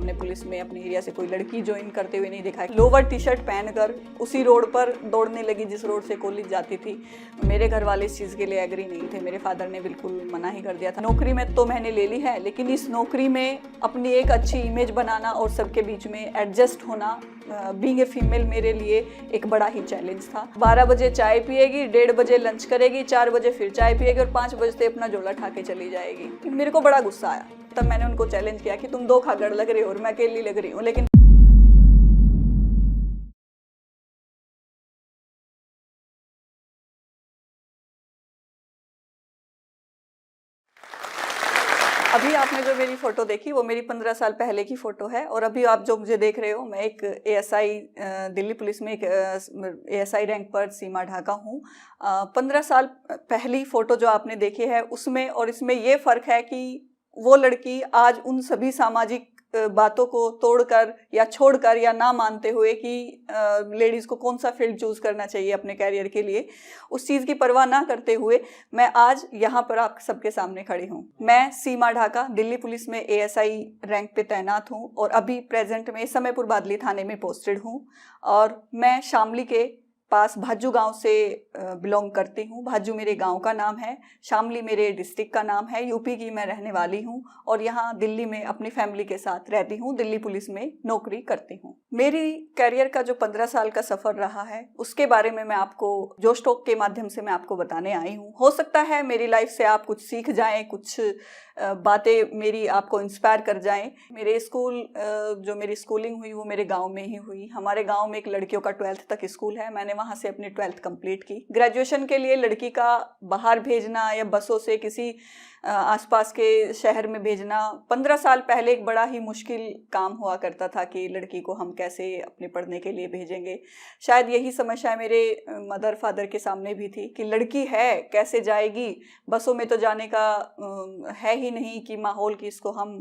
हमने पुलिस में अपने एरिया से कोई लड़की ज्वाइन करते हुए नहीं देखा है। लोअर टी शर्ट पहनकर उसी रोड पर दौड़ने लगी जिस रोड से कॉलेज जाती थी। मेरे घर वाले इस चीज़ के लिए एग्री नहीं थे, मेरे फादर ने बिल्कुल मना ही कर दिया था। नौकरी में तो मैंने ले ली है, लेकिन इस नौकरी में अपनी एक अच्छी इमेज बनाना और सबके बीच में एडजस्ट होना, बीइंग ए फीमेल मेरे लिए एक बड़ा ही चैलेंज था। 12 बजे चाय पिएगी, 1:30 बजे लंच करेगी, 4 बजे फिर चाय पिएगी और 5 बजे से अपना झोला उठा के चली जाएगी। मेरे को बड़ा गुस्सा आया। तब मैंने उनको चैलेंज किया कि तुम 2 खागड़ लग रही हो और मैं अकेली लग रही हूँ। लेकिन अभी आपने जो मेरी फ़ोटो देखी वो मेरी 15 साल पहले की फ़ोटो है, और अभी आप जो मुझे देख रहे हो, मैं एक एएसआई दिल्ली पुलिस में एक एएसआई रैंक पर सीमा ढाका हूँ। 15 साल पहली फ़ोटो जो आपने देखी है उसमें और इसमें ये फ़र्क है कि वो लड़की आज उन सभी सामाजिक बातों को तोड़कर या छोड़कर या ना मानते हुए कि लेडीज़ को कौन सा फील्ड चूज़ करना चाहिए अपने कैरियर के लिए, उस चीज़ की परवाह ना करते हुए मैं आज यहाँ पर आप सबके सामने खड़ी हूँ। मैं सीमा ढाका दिल्ली पुलिस में एएसआई रैंक पे तैनात हूँ और अभी प्रेजेंट में समयपुर बादली थाने में पोस्टेड हूँ, और मैं शामली के पास भाजू गांव से बिलोंग करती हूँ। भाजू मेरे गांव का नाम है, शामली मेरे डिस्ट्रिक्ट का नाम है। यूपी की मैं रहने वाली हूँ और यहाँ दिल्ली में अपनी फैमिली के साथ रहती हूँ, दिल्ली पुलिस में नौकरी करती हूँ। मेरी करियर का जो 15 साल का सफ़र रहा है उसके बारे में मैं आपको जोश टॉक के माध्यम से मैं आपको बताने आई हूँ। हो सकता है मेरी लाइफ से आप कुछ सीख जाएँ, कुछ बातें मेरी आपको इंस्पायर कर जाएं। मेरे स्कूल जो मेरी स्कूलिंग हुई वो मेरे गांव में ही हुई। हमारे गांव में एक लड़कियों का 12th तक स्कूल है, मैंने वहां से अपनी 12th कंप्लीट की। ग्रेजुएशन के लिए लड़की का बाहर भेजना या बसों से किसी आसपास के शहर में भेजना 15 साल पहले एक बड़ा ही मुश्किल काम हुआ करता था कि लड़की को हम कैसे अपने पढ़ने के लिए भेजेंगे। शायद यही समस्या मेरे मदर फादर के सामने भी थी कि लड़की है कैसे जाएगी, बसों में तो जाने का है ही नहीं कि माहौल कि इसको हम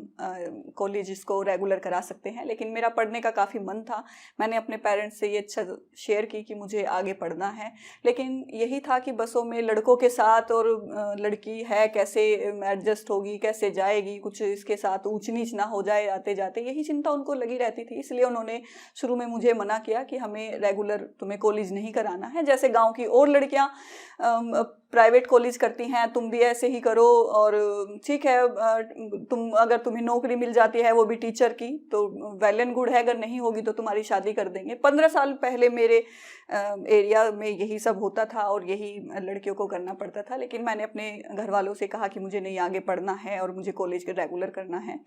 कॉलेज इसको रेगुलर करा सकते हैं। लेकिन मेरा पढ़ने का काफ़ी मन था। मैंने अपने पेरेंट्स से ये इच्छा शेयर की कि मुझे आगे पढ़ना है, लेकिन यही था कि बसों में लड़कों के साथ और लड़की है कैसे एडजस्ट होगी, कैसे जाएगी, कुछ इसके साथ ऊंच नीच ना हो जाए आते जाते, यही चिंता उनको लगी रहती थी। इसलिए उन्होंने शुरू में मुझे मना किया कि हमें रेगुलर तुम्हें कॉलेज नहीं कराना है, जैसे गांव की और लड़कियां प्राइवेट कॉलेज करती हैं तुम भी ऐसे ही करो, और ठीक है अगर तुम्हें नौकरी मिल जाती है वो भी टीचर की तो वेल एंड गुड है, अगर नहीं होगी तो तुम्हारी शादी कर देंगे। 15 साल पहले मेरे एरिया में यही सब होता था और यही लड़कियों को करना पड़ता था। लेकिन मैंने अपने घर वालों से कहा कि मुझे नहीं आगे पढ़ना है और मुझे कॉलेज रेगुलर करना है।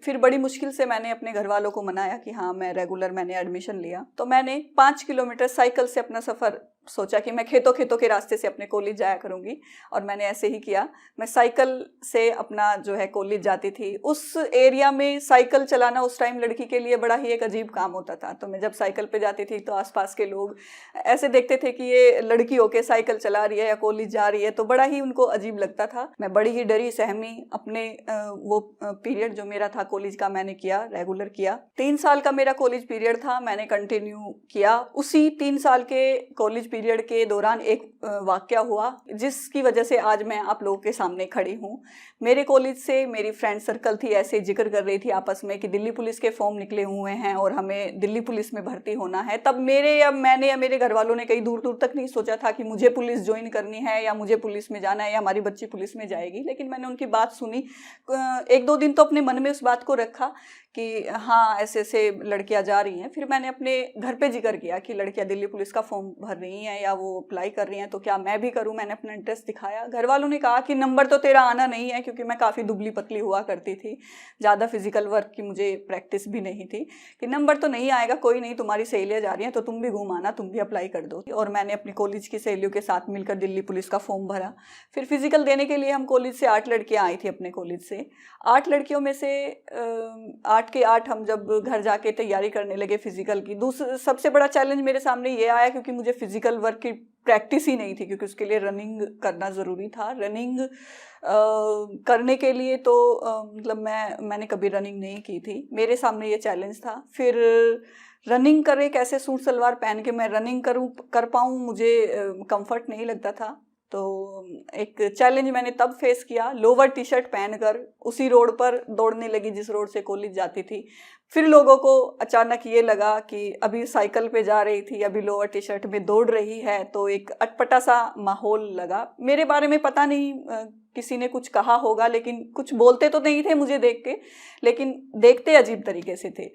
फिर बड़ी मुश्किल से मैंने अपने घर वालों को मनाया कि हाँ मैं रेगुलर, मैंने एडमिशन लिया। तो मैंने 5 किलोमीटर साइकिल से अपना सफ़र सोचा कि मैं खेतों के रास्ते से अपने कॉलेज जाया करूँगी, और मैंने ऐसे ही किया। मैं साइकिल से अपना जो है कॉलेज जाती थी। उस एरिया में साइकिल चलाना उस टाइम लड़की के लिए बड़ा ही एक अजीब काम होता था। तो मैं जब साइकिल पे जाती थी तो आसपास के लोग ऐसे देखते थे कि ये लड़की होके साइकिल चला रही है या कॉलेज जा रही है, तो बड़ा ही उनको अजीब लगता था। मैं बड़ी ही डरी सहमी अपने वो पीरियड जो मेरा था कॉलेज का मैंने किया, रेगुलर किया। 3 साल का मेरा कॉलेज पीरियड था, मैंने कंटिन्यू किया। उसी 3 साल के कॉलेज पीरियड के दौरान एक वाकया हुआ जिसकी वजह से आज मैं आप लोगों के सामने खड़ी हूँ। मेरे कॉलेज से मेरी फ्रेंड सर्कल थी, ऐसे जिक्र कर रही थी आपस में कि दिल्ली पुलिस के फॉर्म निकले हुए हैं और हमें दिल्ली पुलिस में भर्ती होना है। तब मैंने या मेरे घर वालों ने कहीं दूर दूर तक नहीं सोचा था कि मुझे पुलिस ज्वाइन करनी है या मुझे पुलिस में जाना है या हमारी बच्ची पुलिस में जाएगी। लेकिन मैंने उनकी बात सुनी, 1-2 दिन तो अपने मन में उस बात को रखा कि हाँ ऐसे ऐसे लड़कियां जा रही हैं। फिर मैंने अपने घर पे जिक्र किया कि लड़कियां दिल्ली पुलिस का फॉर्म भर रही हैं या वो अप्लाई कर रही हैं, तो क्या मैं भी करूं। मैंने अपना इंटरेस्ट दिखाया। घर वालों ने कहा कि नंबर तो तेरा आना नहीं है, क्योंकि मैं काफ़ी दुबली पतली हुआ करती थी, ज़्यादा फिजिकल वर्क की मुझे प्रैक्टिस भी नहीं थी, कि नंबर तो नहीं आएगा, कोई नहीं, तुम्हारी सहेलियाँ जा रही हैं तो तुम भी घूम आना, तुम भी अप्लाई कर दो। और मैंने अपनी कॉलेज की सहेलियों के साथ मिलकर दिल्ली पुलिस का फॉर्म भरा। फिर फिजिकल देने के लिए हम कॉलेज से 8 लड़कियाँ आई थी अपने कॉलेज से। 8 लड़कियों में से 8 के 8 हम जब घर जाके तैयारी करने लगे फिजिकल की, सबसे बड़ा चैलेंज मेरे सामने ये आया क्योंकि मुझे फिजिकल वर्क की प्रैक्टिस ही नहीं थी, क्योंकि उसके लिए रनिंग करना ज़रूरी था। रनिंग करने के लिए तो मतलब मैंने कभी रनिंग नहीं की थी, मेरे सामने ये चैलेंज था। फिर रनिंग करे कैसे, सूट सलवार पहन के मैं रनिंग कर पाऊँ, मुझे कंफर्ट नहीं लगता था। तो एक चैलेंज मैंने तब फेस किया, लोअर टी शर्ट पहनकर उसी रोड पर दौड़ने लगी जिस रोड से कॉलेज जाती थी। फिर लोगों को अचानक ये लगा कि अभी साइकिल पे जा रही थी, अभी लोअर टी शर्ट में दौड़ रही है, तो एक अटपटा सा माहौल लगा। मेरे बारे में पता नहीं किसी ने कुछ कहा होगा, लेकिन कुछ बोलते तो नहीं थे मुझे देख के, लेकिन देखते अजीब तरीके से थे।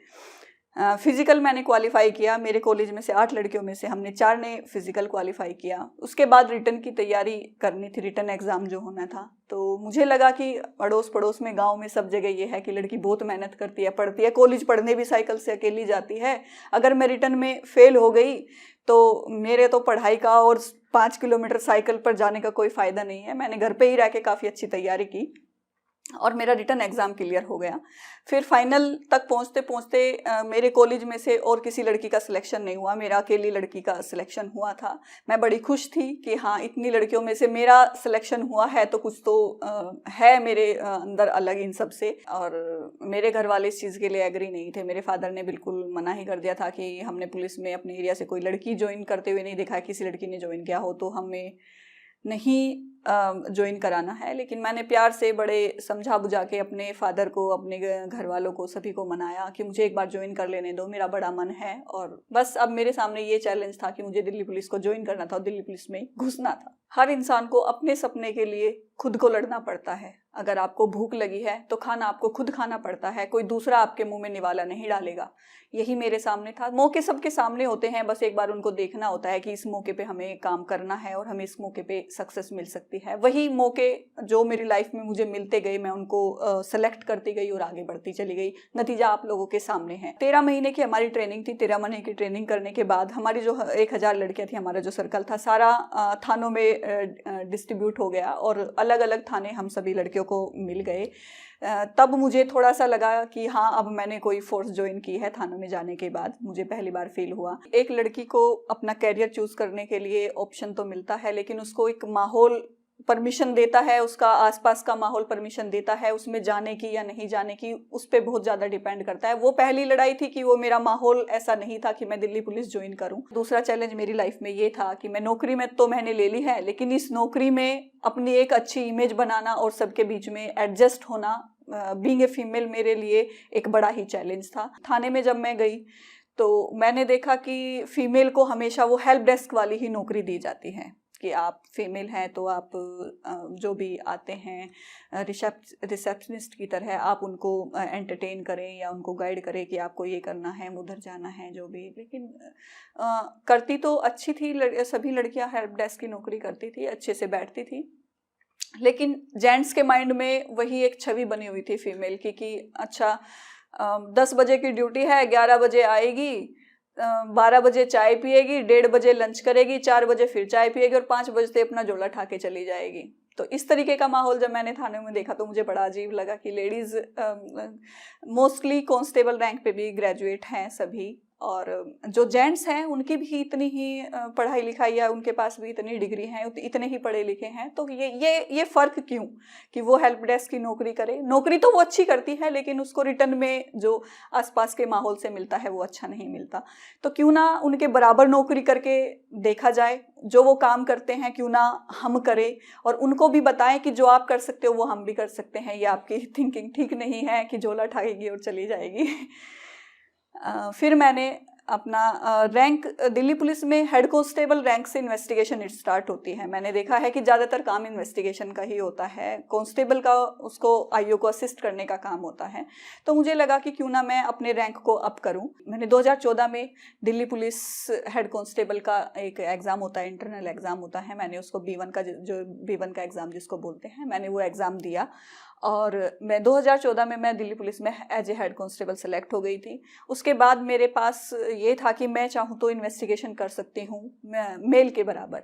फिजिकल मैंने क्वालिफाई किया, मेरे कॉलेज में से 8 लड़कियों में से हमने 4 ने फिजिकल क्वालिफाई किया। उसके बाद रिटन की तैयारी करनी थी, रिटन एग्ज़ाम जो होना था। तो मुझे लगा कि अड़ोस पड़ोस में, गांव में, सब जगह ये है कि लड़की बहुत मेहनत करती है, पढ़ती है, कॉलेज पढ़ने भी साइकिल से अकेली जाती है। अगर मैं रिटन में फेल हो गई तो मेरे तो पढ़ाई का और 5 किलोमीटर साइकिल पर जाने का कोई फ़ायदा नहीं है। मैंने घर पर ही रह के काफ़ी अच्छी तैयारी की और मेरा रिटन एग्ज़ाम क्लियर हो गया। फिर फाइनल तक पहुंचते पहुंचते मेरे कॉलेज में से और किसी लड़की का सिलेक्शन नहीं हुआ, मेरा अकेली लड़की का सिलेक्शन हुआ था। मैं बड़ी खुश थी कि हाँ, इतनी लड़कियों में से मेरा सिलेक्शन हुआ है तो कुछ तो है मेरे अंदर अलग इन सब से। और मेरे घर वाले इस चीज़ के लिए एग्री नहीं थे। मेरे फादर ने बिल्कुल मना ही कर दिया था कि हमने पुलिस में अपने एरिया से कोई लड़की ज्वाइन करते हुए नहीं देखा है, किसी लड़की ने ज्वाइन किया हो तो हमें नहीं ज्वाइन कराना है। लेकिन मैंने प्यार से बड़े समझा बुझा के अपने फादर को, अपने घर वालों को, सभी को मनाया कि मुझे एक बार ज्वाइन कर लेने दो, मेरा बड़ा मन है। और बस अब मेरे सामने ये चैलेंज था कि मुझे दिल्ली पुलिस को ज्वाइन करना था और दिल्ली पुलिस में घुसना था। हर इंसान को अपने सपने के लिए खुद को लड़ना पड़ता है। अगर आपको भूख लगी है तो खाना आपको खुद खाना पड़ता है, कोई दूसरा आपके मुंह में निवाला नहीं डालेगा। यही मेरे सामने था। मौके सबके सामने होते हैं, बस एक बार उनको देखना होता है कि इस मौके पे हमें काम करना है और हमें इस मौके पे सक्सेस मिल सकती है। वही मौके जो मेरी लाइफ में मुझे मिलते गए, मैं उनको सेलेक्ट करती गई और आगे बढ़ती चली गई। नतीजा आप लोगों के सामने है। 13 महीने की हमारी ट्रेनिंग थी। 13 महीने की ट्रेनिंग करने के बाद हमारी जो 1000 लड़कियां थी, हमारा जो सर्कल था सारा थानों में डिस्ट्रीब्यूट हो गया और अलग अलग थाने हम सभी लड़कियों को मिल गए। तब मुझे थोड़ा सा लगा कि हाँ, अब मैंने कोई फोर्स ज्वाइन की है। थानों में जाने के बाद मुझे पहली बार फील हुआ। एक लड़की को अपना कैरियर चूज करने के लिए ऑप्शन तो मिलता है, लेकिन उसको एक माहौल परमिशन देता है, उसका आसपास का माहौल परमिशन देता है उसमें जाने की या नहीं जाने की, उस पर बहुत ज़्यादा डिपेंड करता है। वो पहली लड़ाई थी कि वो मेरा माहौल ऐसा नहीं था कि मैं दिल्ली पुलिस ज्वाइन करूं। दूसरा चैलेंज मेरी लाइफ में ये था कि मैं नौकरी में तो मैंने ले ली है, लेकिन इस नौकरी में अपनी एक अच्छी इमेज बनाना और सबके बीच में एडजस्ट होना, बीइंग ए फीमेल, मेरे लिए एक बड़ा ही चैलेंज था। थाने में जब मैं गई तो मैंने देखा कि फीमेल को हमेशा वो हेल्प डेस्क वाली ही नौकरी दी जाती है कि आप फीमेल हैं तो आप जो भी आते हैं रिसेप्शनिस्ट की तरह आप उनको एंटरटेन करें या उनको गाइड करें कि आपको ये करना है, उधर जाना है, जो भी। लेकिन करती तो अच्छी थी, सभी लड़कियां हेल्प डेस्क की नौकरी करती थी, अच्छे से बैठती थी। लेकिन जेंट्स के माइंड में वही एक छवि बनी हुई थी फीमेल की कि अच्छा 10 बजे की ड्यूटी है, 11 बजे आएगी, 12 बजे चाय पिएगी, 1:30 बजे लंच करेगी, 4 बजे फिर चाय पिएगी और 5 बजे से अपना झोला उठा के चली जाएगी। तो इस तरीके का माहौल जब मैंने थाने में देखा तो मुझे बड़ा अजीब लगा कि लेडीज़ मोस्टली कांस्टेबल रैंक पे भी ग्रेजुएट हैं सभी, और जो जेंट्स हैं उनकी भी इतनी ही पढ़ाई लिखाई है, उनके पास भी इतनी डिग्री हैं, इतने ही पढ़े लिखे हैं। तो ये फ़र्क क्यों कि वो हेल्प डेस्क की नौकरी करे? नौकरी तो वो अच्छी करती है, लेकिन उसको रिटर्न में जो आसपास के माहौल से मिलता है वो अच्छा नहीं मिलता। तो क्यों ना उनके बराबर नौकरी करके देखा जाए, जो वो काम करते हैं क्यों ना हम करें और उनको भी बताएं कि जो आप कर सकते हो वो हम भी कर सकते हैं। ये आपकी थिंकिंग ठीक नहीं है कि झोला उठाएगी और चली जाएगी। फिर मैंने अपना रैंक, दिल्ली पुलिस में हेड कांस्टेबल रैंक से इन्वेस्टिगेशन स्टार्ट होती है। मैंने देखा है कि ज़्यादातर काम इन्वेस्टिगेशन का ही होता है, कांस्टेबल का उसको आईओ को असिस्ट करने का काम होता है। तो मुझे लगा कि क्यों ना मैं अपने रैंक को अप करूं। मैंने 2014 में दिल्ली पुलिस हेड कांस्टेबल का एक एग्ज़ाम होता है, इंटरनल एग्ज़ाम होता है, मैंने उसको B1 का, जो B1 का एग्ज़ाम जिसको बोलते हैं, मैंने वो एग्ज़ाम दिया और मैं 2014 में मैं दिल्ली पुलिस में as a head constable select हो गई थी। उसके बाद मेरे पास ये था कि मैं चाहूँ तो इन्वेस्टिगेशन कर सकती हूँ मेल के बराबर।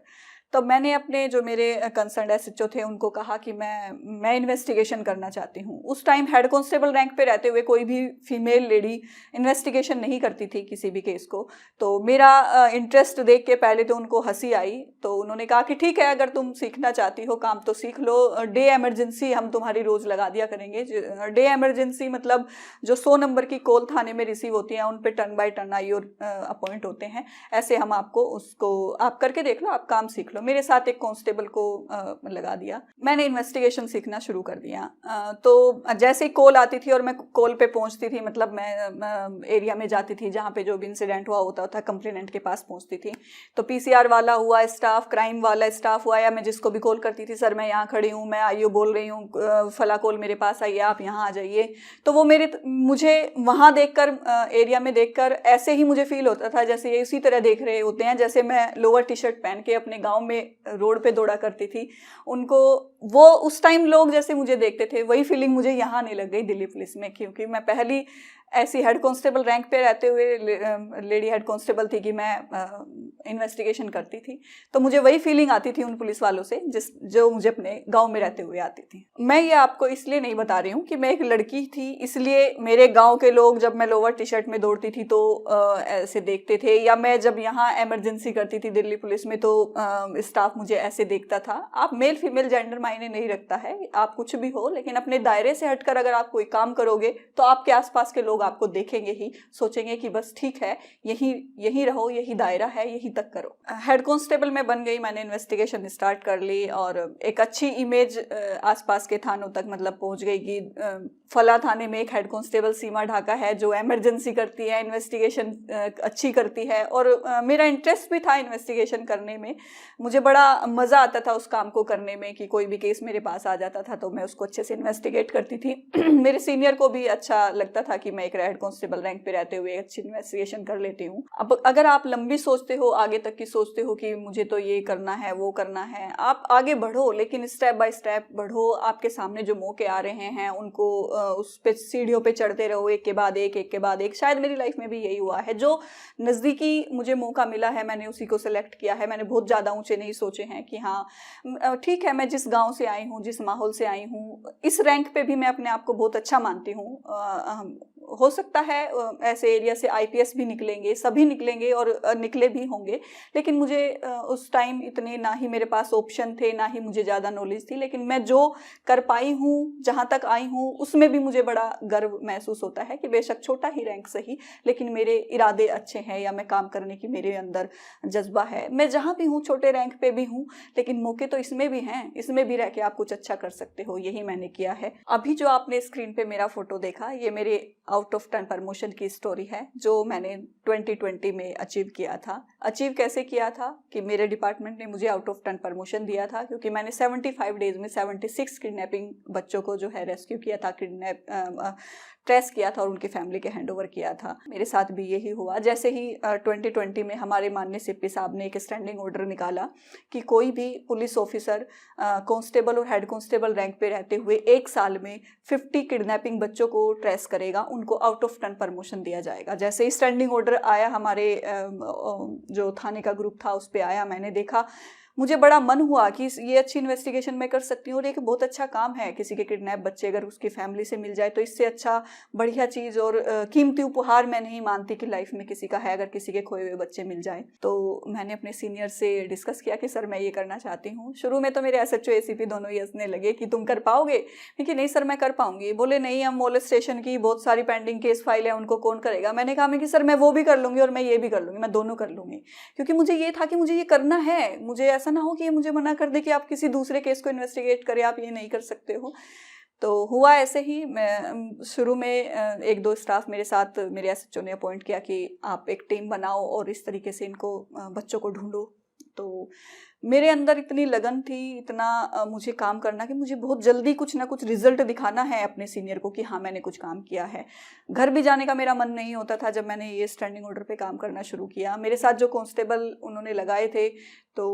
तो मैंने अपने जो मेरे कंसर्न एसएचओ थे उनको कहा कि मैं इन्वेस्टिगेशन करना चाहती हूँ। उस टाइम हेड कांस्टेबल रैंक पे रहते हुए कोई भी फीमेल लेडी इन्वेस्टिगेशन नहीं करती थी किसी भी केस को। तो मेरा इंटरेस्ट देख के पहले तो उनको हंसी आई, तो उन्होंने कहा कि ठीक है, अगर तुम सीखना चाहती हो काम तो सीख लो, डे एमरजेंसी हम तुम्हारी रोज़ लगा दिया करेंगे। डे एमरजेंसी मतलब जो 100 नंबर की कॉल थाने में रिसीव होती हैं उन पर turn by turn IO appoint होते हैं, ऐसे हम आपको उसको आप करके देख लो, आप काम सीख लो, लो। मेरे साथ एक कांस्टेबल को लगा दिया। मैंने इन्वेस्टिगेशन सीखना शुरू कर दिया। तो जैसे ही कॉल आती थी और मैं कॉल पे पहुंचती थी, मतलब मैं एरिया में जाती थी जहाँ पे जो भी इंसिडेंट हुआ होता था, कंप्लेनेंट के पास पहुंचती थी। तो पीसीआर वाला हुआ स्टाफ, क्राइम वाला स्टाफ हुआ, या मैं जिसको भी कॉल करती थी, सर मैं यहाँ खड़ी हूँ, मैं आईओ बोल रही हूँ, फला कॉल मेरे पास आई है, आप यहाँ आ जाइए। तो वो मुझे वहाँ देखकर, एरिया में देखकर ऐसे ही मुझे फील होता था जैसे ये उसी तरह देख रहे होते हैं जैसे मैं लोअर टी शर्ट पहन के अपने गांव में रोड पे दौड़ा करती थी। उनको वो उस टाइम लोग जैसे मुझे देखते थे, वही फीलिंग मुझे यहाँ नहीं लग गई दिल्ली पुलिस में, क्योंकि मैं पहली ऐसी हेड कांस्टेबल रैंक पे रहते हुए लेडी हेड कांस्टेबल थी कि मैं इन्वेस्टिगेशन करती थी। तो मुझे वही फीलिंग आती थी उन पुलिस वालों से जो मुझे अपने गांव में रहते हुए आती थी। मैं ये आपको इसलिए नहीं बता रही हूँ कि मैं एक लड़की थी इसलिए मेरे गांव के लोग जब मैं लोअर टी शर्ट में दौड़ती थी तो ऐसे देखते थे, या मैं जब यहाँ इमरजेंसी करती थी दिल्ली पुलिस में तो स्टाफ मुझे ऐसे देखता था। आप मेल फीमेल जेंडर मायने नहीं रखता है, आप कुछ भी हो, लेकिन अपने दायरे से हटकर अगर आप कोई काम करोगे तो आपके आसपास के लोग आपको देखेंगे ही, सोचेंगे कि बस ठीक है, यही रहो, यही दायरा है, यही तक करो। हेड कांस्टेबल मैं बन गई, मैंने इन्वेस्टिगेशन स्टार्ट कर ली और एक अच्छी इमेज आसपास के थानों तक मतलब पहुंच गई कि फला थाने में एक हेड कांस्टेबल सीमा ढाका है जो इमरजेंसी करती है, इन्वेस्टिगेशन अच्छी करती है। और मेरा इंटरेस्ट भी था इन्वेस्टिगेशन करने में, मुझे बड़ा मज़ा आता था उस काम को करने में कि कोई भी केस मेरे पास आ जाता था तो मैं उसको अच्छे से इन्वेस्टिगेट करती थी। मेरे सीनियर को भी अच्छा लगता था कि मैं एक हेड कांस्टेबल रैंक पे रहते हुए अच्छी इन्वेस्टिगेशन कर लेती हूँ। अब अगर आप लंबी सोचते हो, आगे तक की सोचते हो कि मुझे तो ये करना है वो करना है, आप आगे बढ़ो, लेकिन स्टेप बाय स्टेप बढ़ो। आपके सामने जो मौके आ रहे हैं उनको उस पे सीढ़ियों पे चढ़ते रहो, एक के बाद एक। शायद मेरी लाइफ में भी यही हुआ है, जो नज़दीकी मुझे मौका मिला है मैंने उसी को सेलेक्ट किया है। मैंने बहुत ज़्यादा ऊंचे नहीं सोचे हैं कि हाँ ठीक है, मैं जिस गांव से आई हूँ, जिस माहौल से आई हूँ, इस रैंक पे भी मैं अपने आप को बहुत अच्छा मानती हूँ। हो सकता है ऐसे एरिया से आईपीएस भी निकलेंगे, सभी निकलेंगे और निकले भी होंगे, लेकिन मुझे उस टाइम इतने ना ही मेरे पास ऑप्शन थे, ना ही मुझे ज़्यादा नॉलेज थी। लेकिन मैं जो कर पाई हूँ, जहाँ तक आई हूँ, उसमें भी मुझे बड़ा गर्व महसूस होता है कि बेशक छोटा ही रैंक सही, लेकिन मेरे इरादे अच्छे हैं, या मैं काम करने की मेरे अंदर जज्बा है। मैं जहाँ भी हूँ, छोटे रैंक पे भी हूँ, लेकिन मौके तो इसमें भी हैं, इसमें भी रह के आप कुछ अच्छा कर सकते हो, यही मैंने किया है। अभी जो आपने स्क्रीन पे मेरा फोटो देखा, ये मेरे आउट ऑफ 10 प्रमोशन की स्टोरी है जो मैंने 2020 में अचीव किया था। अचीव कैसे किया था कि मेरे डिपार्टमेंट ने मुझे आउट ऑफ 10 प्रमोशन दिया था, क्योंकि मैंने 75 डेज में 76 किडनैपिंग बच्चों को जो है रेस्क्यू किया था, ट्रेस किया था और उनकी फैमिली के हैंड ओवर किया था। मेरे साथ भी यही हुआ। जैसे ही 2020 में हमारे माननीय सीपी साहब ने एक स्टैंडिंग ऑर्डर निकाला कि कोई भी पुलिस ऑफिसर कांस्टेबल और हेड कांस्टेबल रैंक पे रहते हुए 1 साल में 50 किडनैपिंग बच्चों को ट्रेस करेगा, उनको आउट ऑफ 10 प्रमोशन दिया जाएगा। जैसे ही स्टैंडिंग ऑर्डर आया, हमारे जो थाने का ग्रुप था उस पर आया, मैंने देखा, मुझे बड़ा मन हुआ कि ये अच्छी इन्वेस्टिगेशन मैं कर सकती हूँ और एक बहुत अच्छा काम है। किसी के किडनैप बच्चे अगर उसकी फैमिली से मिल जाए तो इससे अच्छा बढ़िया चीज़ और कीमती उपहार मैं नहीं मानती कि लाइफ में किसी का है, अगर किसी के खोए हुए बच्चे मिल जाए। तो मैंने अपने सीनियर से डिस्कस किया कि सर मैं ये करना चाहती हूँ। शुरू में तो मेरे एसएचओ एसीपी दोनों ही हंसने लगे कि तुम कर पाओगे, लेकिन नहीं सर मैं कर पाऊंगी। बोले नहीं, हम मोलेस्टेशन की बहुत सारी पेंडिंग केस फाइल है, उनको कौन करेगा। मैंने कहा मैं कि सर मैं वो भी कर लूँगी और मैं ये भी कर लूँगी, मैं दोनों कर लूँगी, क्योंकि मुझे ये था कि मुझे ये करना है। मुझे ऐसा ना हो कि ये मुझे मना कर दे कि आप किसी दूसरे केस को इन्वेस्टिगेट करें, आप ये नहीं कर सकते हो। तो हुआ ऐसे ही। मैं शुरू में 1-2 स्टाफ मेरे साथ, मेरे एसएचओ ने अपॉइंट किया कि आप एक टीम बनाओ और इस तरीके से इनको बच्चों को ढूंढो। तो मेरे अंदर इतनी लगन थी, इतना मुझे काम करना कि मुझे बहुत जल्दी कुछ ना कुछ रिजल्ट दिखाना है अपने सीनियर को कि हाँ मैंने कुछ काम किया है। घर भी जाने का मेरा मन नहीं होता था जब मैंने ये स्टैंडिंग ऑर्डर पे काम करना शुरू किया। मेरे साथ जो कांस्टेबल उन्होंने लगाए थे तो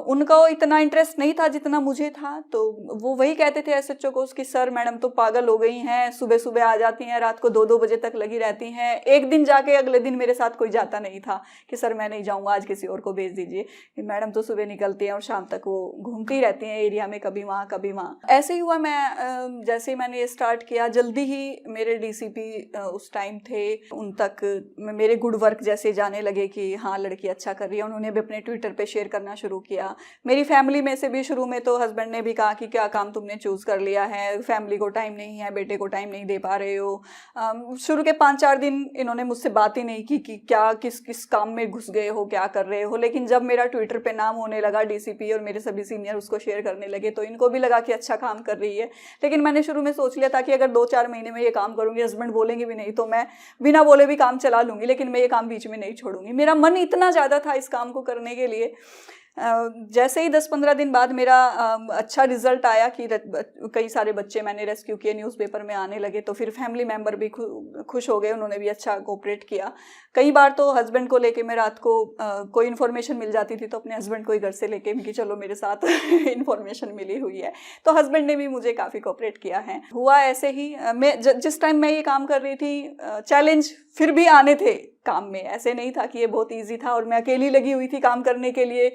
उनका इतना इंटरेस्ट नहीं था जितना मुझे था। तो वो वही कहते थे एसएचओ को कि सर मैडम तो पागल हो गई हैं, सुबह सुबह आ जाती हैं, रात को 2-2 बजे तक लगी रहती हैं। एक दिन जाके अगले दिन मेरे साथ कोई जाता नहीं था कि सर मैं नहीं जाऊँगा, आज किसी और को भेज दीजिए। मैडम तो सुबह निकलती हैं और शाम तक वो घूमती रहती हैं एरिया में, कभी वहाँ कभी वहाँ। ऐसे ही हुआ। मैं जैसे ही मैंने ये स्टार्ट किया, जल्दी ही मेरे डीसीपी उस टाइम थे, उन तक मेरे गुड वर्क जैसे जाने लगे कि हाँ लड़की अच्छा कर रही है। उन्होंने भी अपने ट्विटर पे शेयर करना शुरू किया। मेरी फैमिली में से भी शुरू में तो हस्बैंड ने भी कहा कि क्या काम तुमने चूज़ कर लिया है, फैमिली को टाइम नहीं है, बेटे को टाइम नहीं दे पा रहे हो। शुरू के 5-4 दिन इन्होंने मुझसे बात ही नहीं की कि क्या किस किस काम में घुस गए हो, क्या कर रहे हो। लेकिन जब मेरा ट्विटर पे नाम होने होने लगा, डीसीपी और मेरे सभी सीनियर उसको शेयर करने लगे, तो इनको भी लगा कि अच्छा काम कर रही है। लेकिन मैंने शुरू में सोच लिया था कि अगर 2-4 महीने में ये काम करूँगी, हस्बैंड बोलेंगे भी नहीं तो मैं बिना बोले भी काम चला लूँगी, लेकिन मैं ये काम बीच में नहीं छोड़ूंगी। मेरा मन इतना ज़्यादा था इस काम को करने के लिए। जैसे ही 10-15 दिन बाद मेरा अच्छा रिजल्ट आया कि कई सारे बच्चे मैंने रेस्क्यू किए, न्यूज़पेपर में आने लगे, तो फिर फैमिली मेंबर भी खुश हो गए, उन्होंने भी अच्छा कोऑपरेट किया। कई बार तो हस्बैंड को लेके मैं रात को कोई इन्फॉर्मेशन मिल जाती थी तो अपने हस्बैंड को ही घर से लेके कि चलो मेरे साथ इन्फॉर्मेशन मिली हुई है, तो हस्बैंड ने भी मुझे काफ़ी कोऑपरेट किया है। हुआ ऐसे ही, मैं जिस टाइम मैं ये काम कर रही थी, चैलेंज फिर भी आने थे काम में, ऐसे नहीं था कि ये बहुत इजी था और मैं अकेली लगी हुई थी काम करने के लिए।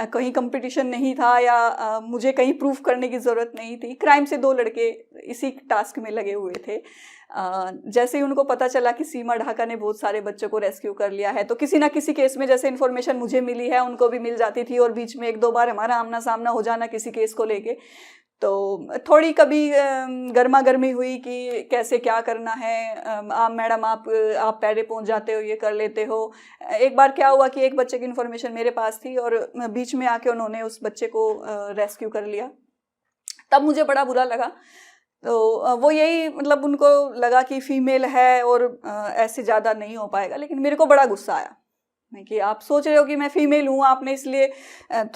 कहीं कंपटीशन नहीं था या मुझे कहीं प्रूफ करने की ज़रूरत नहीं थी। क्राइम से 2 लड़के इसी टास्क में लगे हुए थे। जैसे ही उनको पता चला कि सीमा ढाका ने बहुत सारे बच्चों को रेस्क्यू कर लिया है, तो किसी ना किसी केस में जैसे इन्फॉर्मेशन मुझे मिली है उनको भी मिल जाती थी, और बीच में 1-2 बार हमारा आमना सामना हो जाना किसी केस को लेके, तो थोड़ी कभी गर्मा गर्मी हुई कि कैसे क्या करना है। मैडम आप पहले पहुंच जाते हो, ये कर लेते हो। एक बार क्या हुआ कि एक बच्चे की इन्फॉर्मेशन मेरे पास थी और बीच में आके उन्होंने उस बच्चे को रेस्क्यू कर लिया, तब मुझे बड़ा बुरा लगा। तो वो यही मतलब उनको लगा कि फीमेल है और ऐसे ज़्यादा नहीं हो पाएगा, लेकिन मेरे को बड़ा गुस्सा आया कि आप सोच रहे हो कि मैं फीमेल हूँ, आपने इसलिए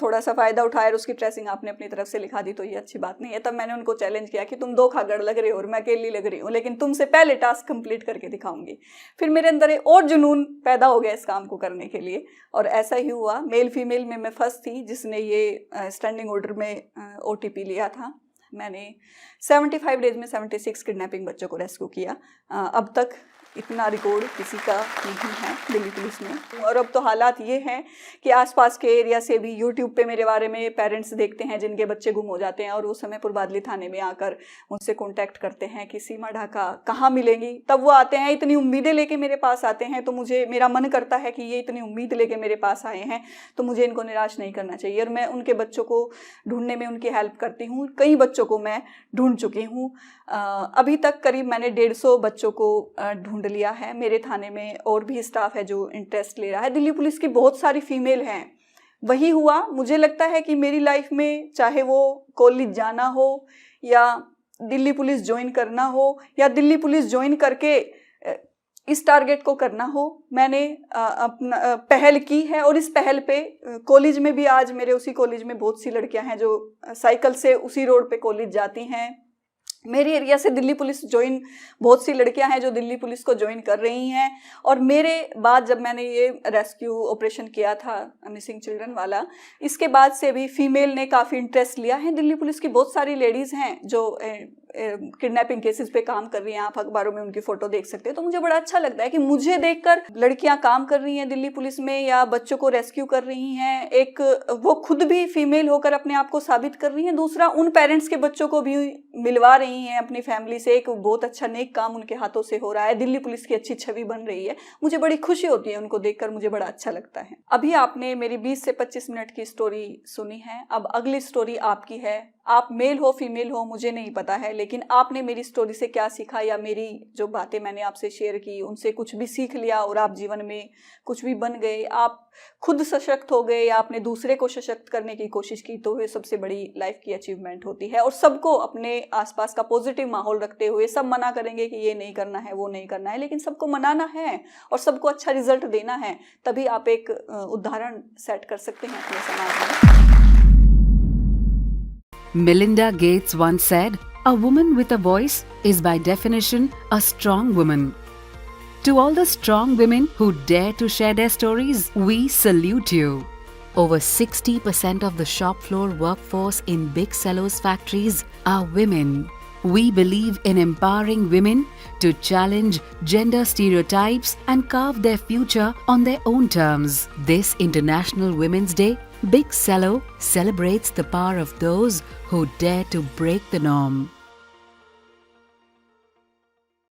थोड़ा सा फ़ायदा उठाया और उसकी ट्रेसिंग आपने अपनी तरफ से लिखा दी, तो ये अच्छी बात नहीं है। तब मैंने उनको चैलेंज किया कि तुम धोखाधड़ लग रहे हो और मैं अकेली लग रही हूँ, लेकिन तुमसे पहले टास्क कंप्लीट करके दिखाऊंगी। फिर मेरे अंदर एक और जुनून पैदा हो गया इस काम को करने के लिए, और ऐसा ही हुआ। मेल फीमेल में मैं फर्स्ट थी जिसने ये स्टैंडिंग ऑर्डर में OTP लिया था। मैंने 75 डेज में 76 किडनैपिंग बच्चों को रेस्क्यू किया। अब तक इतना रिकॉर्ड किसी का नहीं है दिल्ली पुलिस में। और अब तो हालात ये हैं कि आसपास के एरिया से भी यूट्यूब पे मेरे बारे में पेरेंट्स देखते हैं जिनके बच्चे गुम हो जाते हैं, और वो समय पुरबादली थाने में आकर मुझसे कांटेक्ट करते हैं कि सीमा ढाका कहाँ मिलेंगी। तब वो आते हैं, इतनी उम्मीदें लेके मेरे पास आते हैं, तो मेरा मन करता है कि ये इतनी उम्मीद लेके मेरे पास आए हैं तो मुझे इनको निराश नहीं करना चाहिए, और मैं उनके बच्चों को ढूंढने में उनकी हेल्प करती हूँ। कई बच्चों को मैं ढूंढ चुकी हूँ। अभी तक करीब मैंने 150 बच्चों को ढूंढ लिया है। मेरे थाने में और भी स्टाफ है जो इंटरेस्ट ले रहा है। दिल्ली पुलिस की बहुत सारी फीमेल हैं। वही हुआ, मुझे लगता है कि मेरी लाइफ में चाहे वो कॉलेज जाना हो या दिल्ली पुलिस ज्वाइन करना हो या दिल्ली पुलिस ज्वाइन करके इस टारगेट को करना हो, मैंने अपना पहल की है। और इस पहल पे कॉलेज में भी, आज मेरे उसी कॉलेज में बहुत सी लड़कियां हैं जो साइकिल से उसी रोड पे कॉलेज जाती हैं। मेरे एरिया से दिल्ली पुलिस ज्वाइन, बहुत सी लड़कियां हैं जो दिल्ली पुलिस को ज्वाइन कर रही हैं। और मेरे बाद जब मैंने ये रेस्क्यू ऑपरेशन किया था मिसिंग चिल्ड्रन वाला, इसके बाद से भी फीमेल ने काफ़ी इंटरेस्ट लिया है। दिल्ली पुलिस की बहुत सारी लेडीज़ हैं जो किडनैपिंग केसेस पे काम कर रही हैं। आप अखबारों में उनकी फ़ोटो देख सकते हो। तो मुझे बड़ा अच्छा लगता है कि मुझे देखकर लड़कियां काम कर रही हैं दिल्ली पुलिस में या बच्चों को रेस्क्यू कर रही हैं। एक वो खुद भी फीमेल होकर अपने आप को साबित कर रही हैं, दूसरा उन पेरेंट्स के बच्चों को भी मिलवा रही हैं अपनी फैमिली से। एक बहुत अच्छा नेक काम उनके हाथों से हो रहा है। दिल्ली पुलिस की अच्छी छवि बन रही है। मुझे बड़ी खुशी होती है उनको देखकर, मुझे बड़ा अच्छा लगता है। अभी आपने मेरी 20 से 25 मिनट की स्टोरी सुनी है। अब अगली स्टोरी आपकी है। आप मेल हो फीमेल हो मुझे नहीं पता है, लेकिन आपने मेरी स्टोरी से क्या सीखा, या मेरी जो बातें मैंने आपसे शेयर की उनसे कुछ भी सीख लिया और आप जीवन में कुछ भी बन गए, आप खुद सशक्त हो गए या आपने दूसरे को सशक्त करने की कोशिश की, तो ये सबसे बड़ी लाइफ की अचीवमेंट होती है। और सबको अपने आसपास का पॉजिटिव माहौल रखते हुए, सब मना करेंगे कि ये नहीं करना है, वो नहीं करना है, लेकिन सबको मनाना है और सबको अच्छा रिजल्ट देना है, तभी आप एक उदाहरण सेट कर सकते हैं अपने समाज में। Melinda Gates once said, "A woman with a voice is by definition a strong woman." To all the strong women who dare to share their stories, we salute you. Over 60% of the shop floor workforce in Big Cello's factories are women. We believe in empowering women to challenge gender stereotypes and carve their future on their own terms. This International Women's Day, Big Cello celebrates the power of those who dare to break the norm.